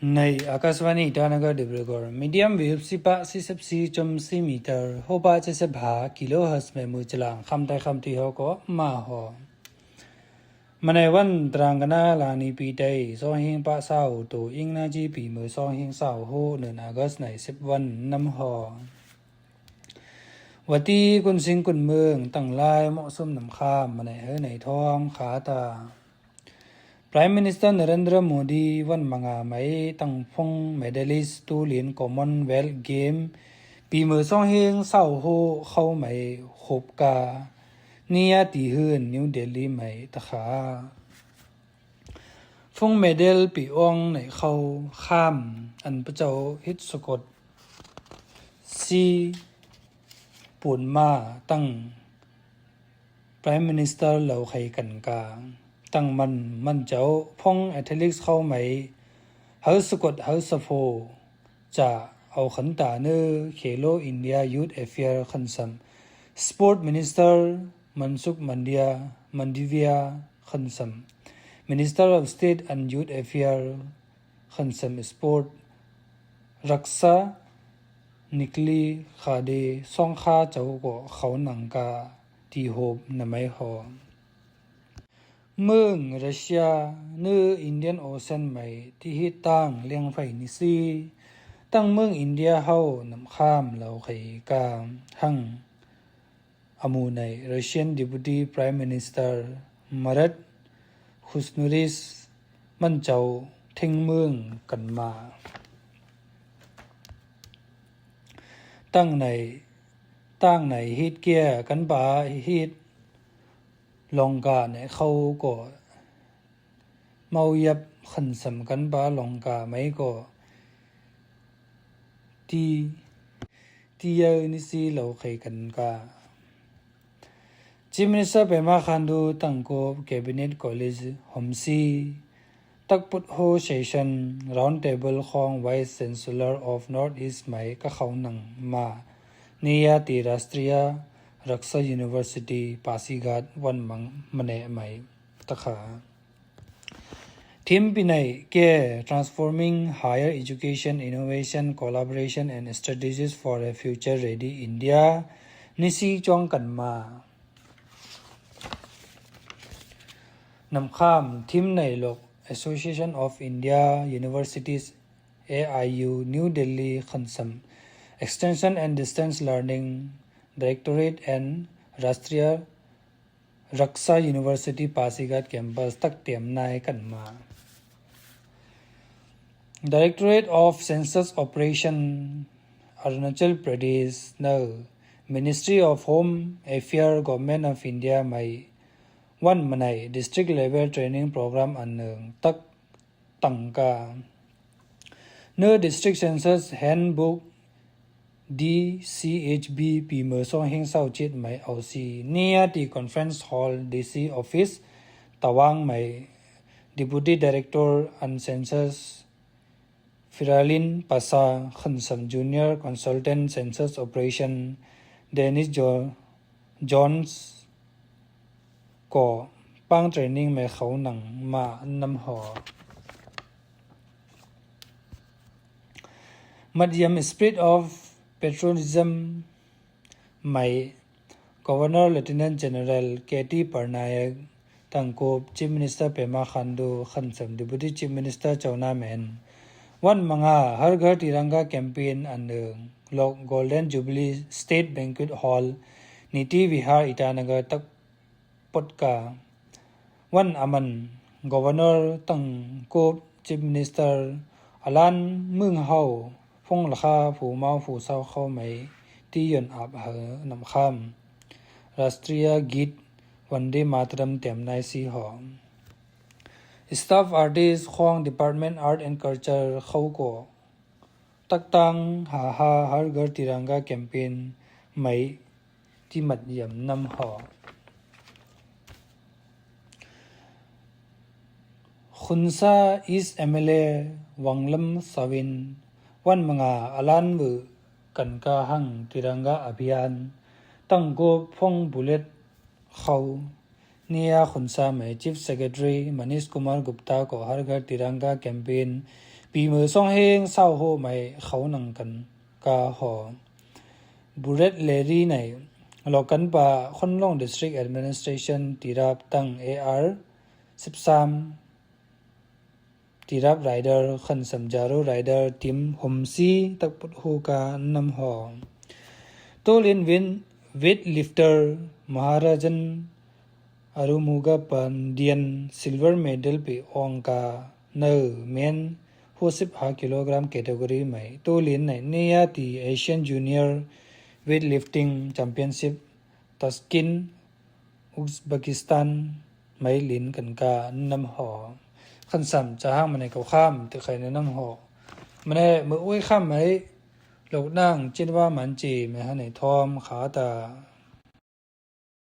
ในอากาศวานีตานากาดิบรกอร์มีเดียมเวฟ14.4 มีเตอร์675กิโลเฮิรตซ์เมมูจลางคำไตคำที่เขาก็มาหอมันในวันตรางกนาลานีปีไตซอหิงปะสาวตัวอิงนาจีปีมือซอหิงสาวโหเดือนอากาศใน10วันนำหอวัตีกุนสิงกุนเมืองตั้งลายเหมาะสมนำข้ามมันในในท้องขาตาPrime Minister Narendra Modi วันมังอาไมตั้งพงเมดัลิสตูเลียน Commonwealth Game ปีมือซ่องเฮงเศร้าโหเข้าไหมขบกาเนียตีหืนนิวเดลีไหมตะขาฟงเมดัลปีอ่องในเข้าข้ามอันพระเจ้าฮิตสกดซีปูนมาตั้ง Prime Minister เหล่าใครกันกาตั้งมันเจ้าพงแอทเลติกเข้าไหมเฮาสกดเฮาสโฟจะเอาขันตาเนอเคโลอินเดียยูทแอเฟียร์ขันซัมสปอร์ตมินิสเตอร์มันสุกมันดิเวียขันซัมมินิสเตอร์ออฟสเตทแอนด์ยูทแอเฟียร์ขันซัมสปอร์ตรักษานิกลีขาเดซองคาเจ้าก็เขาหนังกาที่โฮบนไม่หอเมืองรัสเซียเนื้ออินเดียนโอเชียนใหม่ที่ฮิตตั้งเลียงไฟนิซีตั้งเมืองอินเดียเฮานำข้ามเหล่าไขกาหั่งอมูใน Russian Deputy Prime Minister Marat Khusnuris มันเจ้าทิ้งเมืองกันมาตั้งในฮิตเกียกันบาฮิตลองกาเนี่ยเขาก็เมายับขันสำกันบาลองกาไม่ก็ที่ยานิสีเหล่าใครกันกาChief Minister Pema Khandu ตั้งกบ Cabinet College หอมซีตักปุดโฮเซชัน Round Table ของ Vice Chancellor of North East ไหมก็เขาหนังมาเนียติรัสเตรียรักษา University ปาสิกัดวันมันเอไหมตะขาทีมปีไหนแก่ Transforming Higher Education Innovation Collaboration and Strategies for a Future Ready India นิสีจองกันมานำข้ามทีมในโลก Association of India Universities AIU New Delhi ขันซัม Extension and Distance Learning Directorate and Rastriya Raksha University Pasigat Campus ตักเตรียมนายกันมา Directorate of Census Operation Arunachal Pradesh now Ministry of Home Affairs Government of India ไม่วันมันใน District Level Training Program อันหนึ่งตักตั้งกาเนื้อ District Census Handbook DCHB ปีเมื่อ2เฮงเศร้าจิตไหมเอาซีเนียที่ Conference Hall DC Office ตะวังไหม Deputy Director and Census Firalin Pasa ขันสัม Junior Consultant Census Operation Dennis Jones ก็ปังเทรนนิ่งไหมเขาหนังมานำหอMedium Spirit of Patriotism ไหม Governor Lieutenant General Katie Parnayak ตั้งกบ Chief Minister Pema Khandu ขันสัม Deputy Chief Minister เจ้าหน้าแมนวันมังอาหารघर तिरंगा कैंपेन อันหนึ่งโลก Golden Jubilee State Banquet Hall นิติวิหารอิตานกตักปดกาวันอามัน Governor ตั้งกบ Chief Minister อลันเมืองเฮาพงราคาผู้เมาผู้เศร้าเข้าไหมที่ยนอาบนำข้ามรัสเตรียกิจวันเดมาตรมเต็มในสีหอม Staff Artist ของ Department Art and Culture เขาก็ตักตังหาหารघर Tiranga campaign ไหมที่มัดเยี่ยมนำหอขุนซาอีส MLA วังลำสวินวันมังอาอลันมือกันกาหังติรังกาอภิยานตั้งกบพงบุเลตเขาเนียขุนซาไหม Chief Secretary Manish Kumar Gupta ก็หารघर Tiranga campaign ปีมือซ่องเฮงเศร้าโหไม่เขาหนังกันกาหอบุเรตเลรีในลอกันปะคนลง District Administration ตีรับตั้ง AR 13ตีรับไรเดอร์ขันสัมจารุไรเดอร์ทีมหมซีตักปุดฮูกานำหอตัวเลียนวิทลิฟเตอร์มหาราจันอารุมูกาปันเดียนซิลเวอร์เมดัลไปองกาเนอร์เมน45 kilogram category में तो लीन ने नियाती Asian junior weight lifting championship Tashkent Uzbekistan में लीन कनका नम हो खनसम चाहा मने को खाम ते खैने नम हो मने म उई खाम में लोक नांग चिनवा मनจีमें हने थोम खाता